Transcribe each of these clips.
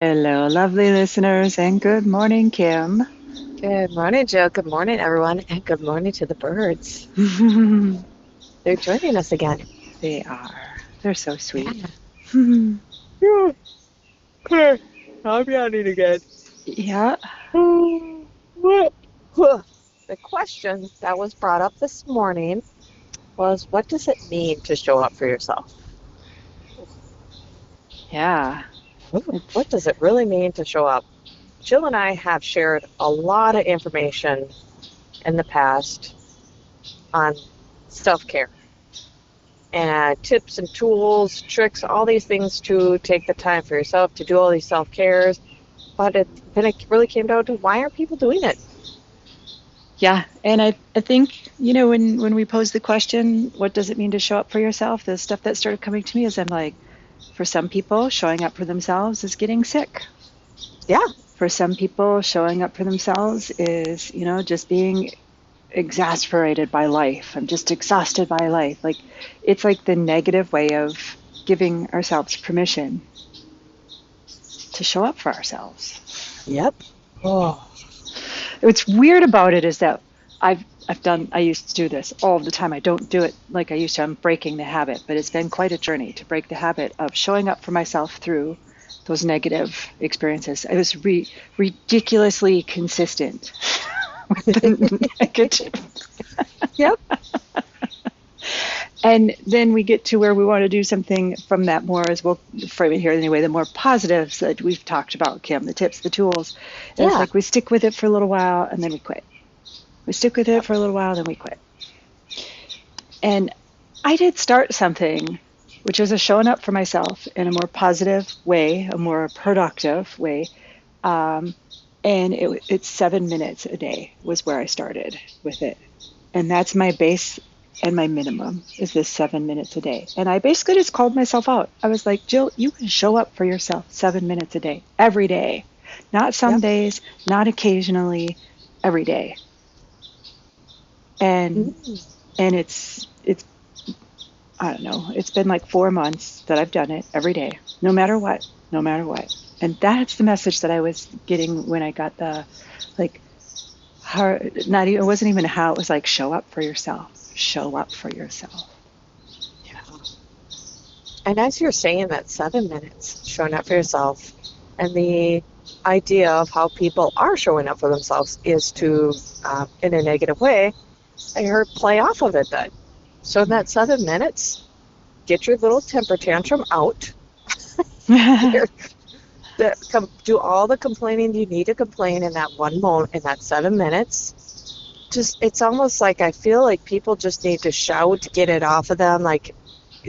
Hello, lovely listeners, and good morning, Kim. Good morning, Jill. Good morning, everyone, and good morning to the birds. They're joining us again. They are. They're so sweet. Yeah. Yeah. Okay. I'm yawning again. Yeah. What? Huh. The question that was brought up this morning was, what does it mean to show up for yourself? Yeah. It's What does it really mean to show up? Jill and I have shared a lot of information in the past on self-care and tips and tools, tricks, all these things to take the time for yourself to do all these self cares. But then it really came down to why aren't people doing it? yeah, and I think, when we pose the question, what does it mean to show up for yourself? The stuff that started coming to me is I'm like, for some people, showing up for themselves is getting sick. Yeah. For some people, showing up for themselves is, just being exasperated by life. I'm just exhausted by life. Like it's like the negative way of giving ourselves permission to show up for ourselves. Yep. Oh, What's weird about it is that I used to do this all the time. I don't do it like I used to. I'm breaking the habit, but it's been quite a journey to break the habit of showing up for myself through those negative experiences. I was ridiculously consistent with the negative. yep. And then we get to where we want to do something from that more, as we'll frame it here anyway, the more positives that we've talked about, Kim, the tips, the tools. And it's Yeah. like we stick with it for a little while and then we quit. We stick with it Yep. for a little while, then we quit. And I did start something, which was a showing up for myself in a more positive way, a more productive way. Um, and it's 7 minutes a day was where I started with it. And that's my base and my minimum is this 7 minutes a day. And I basically just called myself out. I was like, Jill, you can show up for yourself 7 minutes a day, every day. Not some Yep. days, not occasionally, every day. And Mm. and it's I don't know, it's been like 4 months that I've done it every day, no matter what, no matter what. And that's the message that I was getting when I got the like how not even it wasn't even how it was like show up for yourself. Show up for yourself. Yeah. And as you're saying that 7 minutes showing up for yourself, and the idea of how people are showing up for themselves is to, in a negative way, I heard play off of it then. So in that 7 minutes, get your little temper tantrum out. Do all the complaining you need to complain in that one moment, in that 7 minutes. Just, it's almost like I feel like people just need to shout, get it off of them, like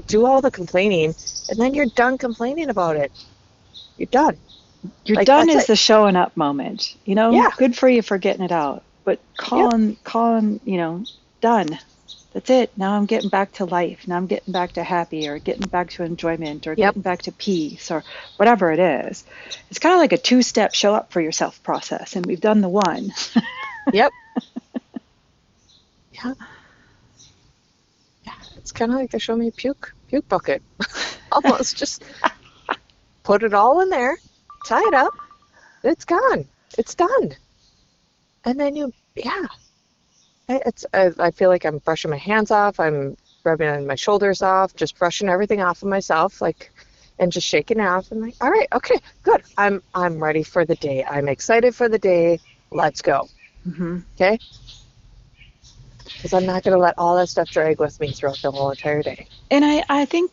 do all the complaining, and then you're done complaining about it. You're done. You're Like done that's is it. the showing up moment. Yeah. Good for you for getting it out. But Yep. calling, done. That's it. Now I'm getting back to life. Now I'm getting back to happy or getting back to enjoyment or Yep. getting back to peace or whatever it is. It's kind of like a two-step show up for yourself process. And we've done the one. Yep. Yeah. Yeah. It's kind of like they show me puke bucket. Almost just put it all in there, tie it up. It's gone. It's done. And then yeah. I feel like I'm brushing my hands off. I'm rubbing my shoulders off, just brushing everything off of myself, like, and just shaking it off. I'm like, all right, okay, good. I'm ready for the day. I'm excited for the day. Let's go. Hmm. Okay, because I'm not gonna let all that stuff drag with me throughout the whole entire day. And I think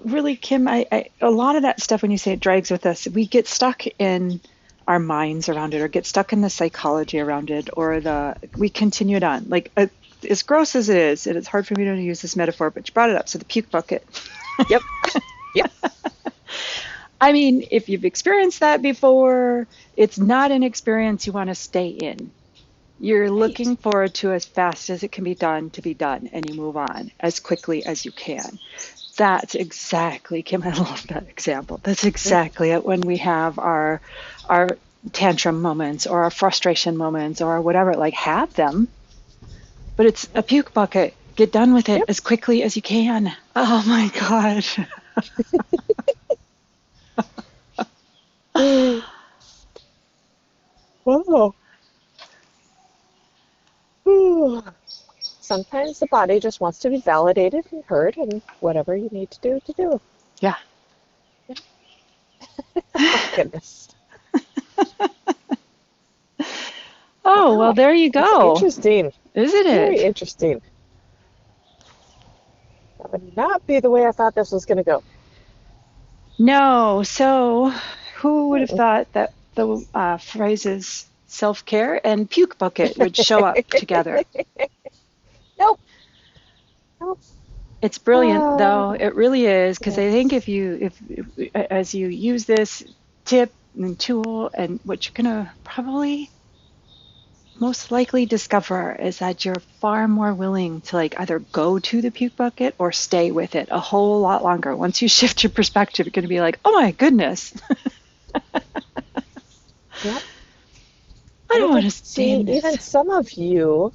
really, Kim, a lot of that stuff when you say it drags with us, we get stuck in our minds around it or get stuck in the psychology around it or we continue it on. Like as gross as it is, and it's hard for me to use this metaphor, but you brought it up. So the puke bucket. Yep, yep, I mean, if you've experienced that before, it's not an experience you want to stay in. You're right. looking forward to as fast as it can be done, and you move on as quickly as you can. That's exactly, Kim, I love that example. That's Yep, exactly it when we have our tantrum moments or our frustration moments or whatever, like have them, but it's a puke bucket. Get done with it yep. as quickly as you can. Oh my God. Wow. Whew. Sometimes the body just wants to be validated and heard, and whatever you need to do. Yeah. Oh, goodness. Oh, well, Wow. there you That's go. interesting. Isn't Very it? interesting. That would not be the way I thought this was going to go. No. So, who would have Mm-mm. thought that the phrases self care and puke bucket would show up together? Nope. Nope. It's brilliant, though. Ah, It really is, because I think yes. if as you use this tip and tool, and what you're gonna probably most likely discover is that you're far more willing to like either go to the puke bucket or stay with it a whole lot longer. Once you shift your perspective, you're going to be like, oh my goodness, Yep. I And I don't want could to stay see in even this. some of you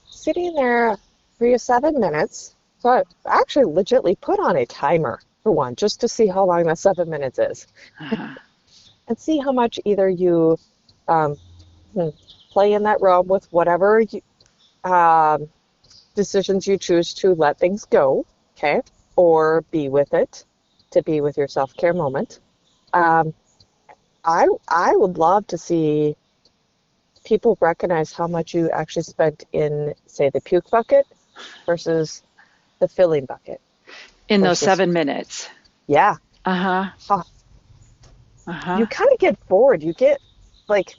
sitting there for your 7 minutes. So I actually legitly put on a timer for one, just to see how long that 7 minutes is, Uh-huh. and see how much either you um, hmm, play in that realm with whatever um, decisions you choose to let things go, okay, or be with it, to be with your self-care moment. Um, I would love to see people recognize how much you actually spent in, say, the puke bucket versus the filling bucket In those versus, 7 minutes. yeah, Uh huh. huh, Uh huh. you kind of get bored. You get like,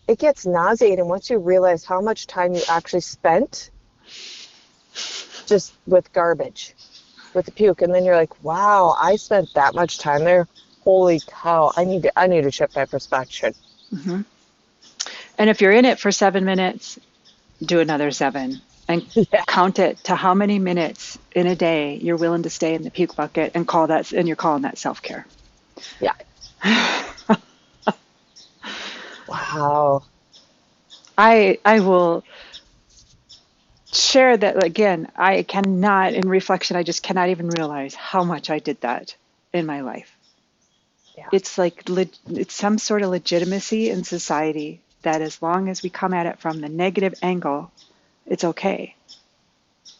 it gets nauseating once you realize how much time you actually spent just with garbage, with the puke, and then you're like, wow, I spent that much time there. Holy cow, I need to shift my perspective. Hmm. And if you're in it for 7 minutes, do another seven and Yeah, count it to how many minutes in a day you're willing to stay in the puke bucket and call that, and you're calling that self care. yeah. Wow. I will share that again. I cannot, in reflection, I just cannot even realize how much I did that in my life. Yeah. It's like it's some sort of legitimacy in society that as long as we come at it from the negative angle, it's okay.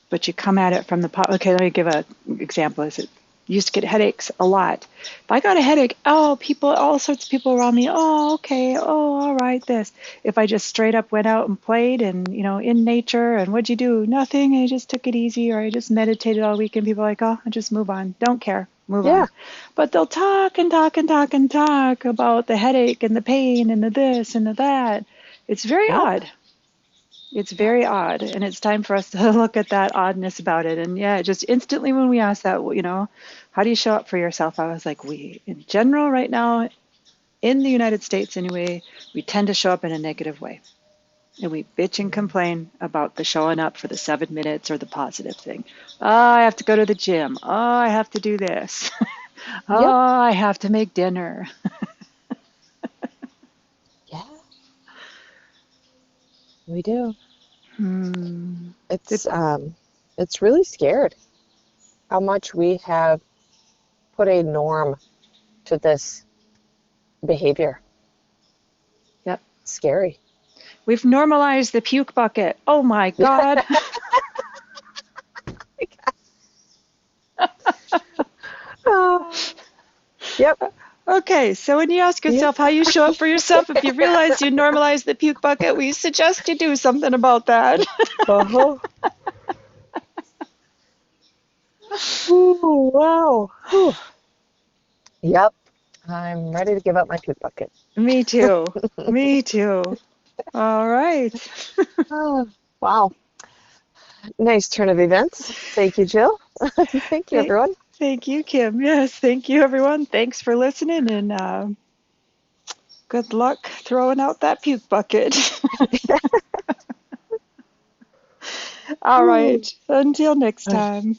But you come at it from the okay. Let me give a example. Is it used to get headaches a lot? If I got a headache, oh, people, all sorts of people around me. Oh, okay. Oh, all right. This. If I just straight up went out and played and in nature and what'd you do? Nothing. I just took it easy or I just meditated all weekend. People are like, oh, I just move on. Don't care. Move Yeah. on. But they'll talk and talk and talk and talk about the headache and the pain and the this and the that. It's very Yep. odd. It's Yep. very odd, and it's time for us to look at that oddness about it. And yeah, just instantly when we asked that, how do you show up for yourself? I was like, we, in general, right now, in the United States anyway, we tend to show up in a negative way. And we bitch and Mm. complain about the showing up for the 7 minutes or the positive thing. Oh, I have to go to the gym. Oh, I have to do this. Yep. Oh, I have to make dinner. Yeah, we do. Hmm. It's it's really scared how much we have put a norm to this behavior. Yep. Scary. We've normalized the puke bucket. Oh my God. Oh, yep. Okay, so when you ask Yep. yourself how you show up for yourself, if you realize you normalize the puke bucket, we suggest you do something about that. Uh-huh. Ooh, wow. Whew. Yep. I'm ready to give up my puke bucket. Me too. Me too. All right. Oh, wow. Nice turn of events. Thank you, Jill. Thank you, Th- everyone. Thank you, Kim. Yes, thank you, everyone. Thanks for listening, and good luck throwing out that puke bucket. All Ooh. right. Until next time.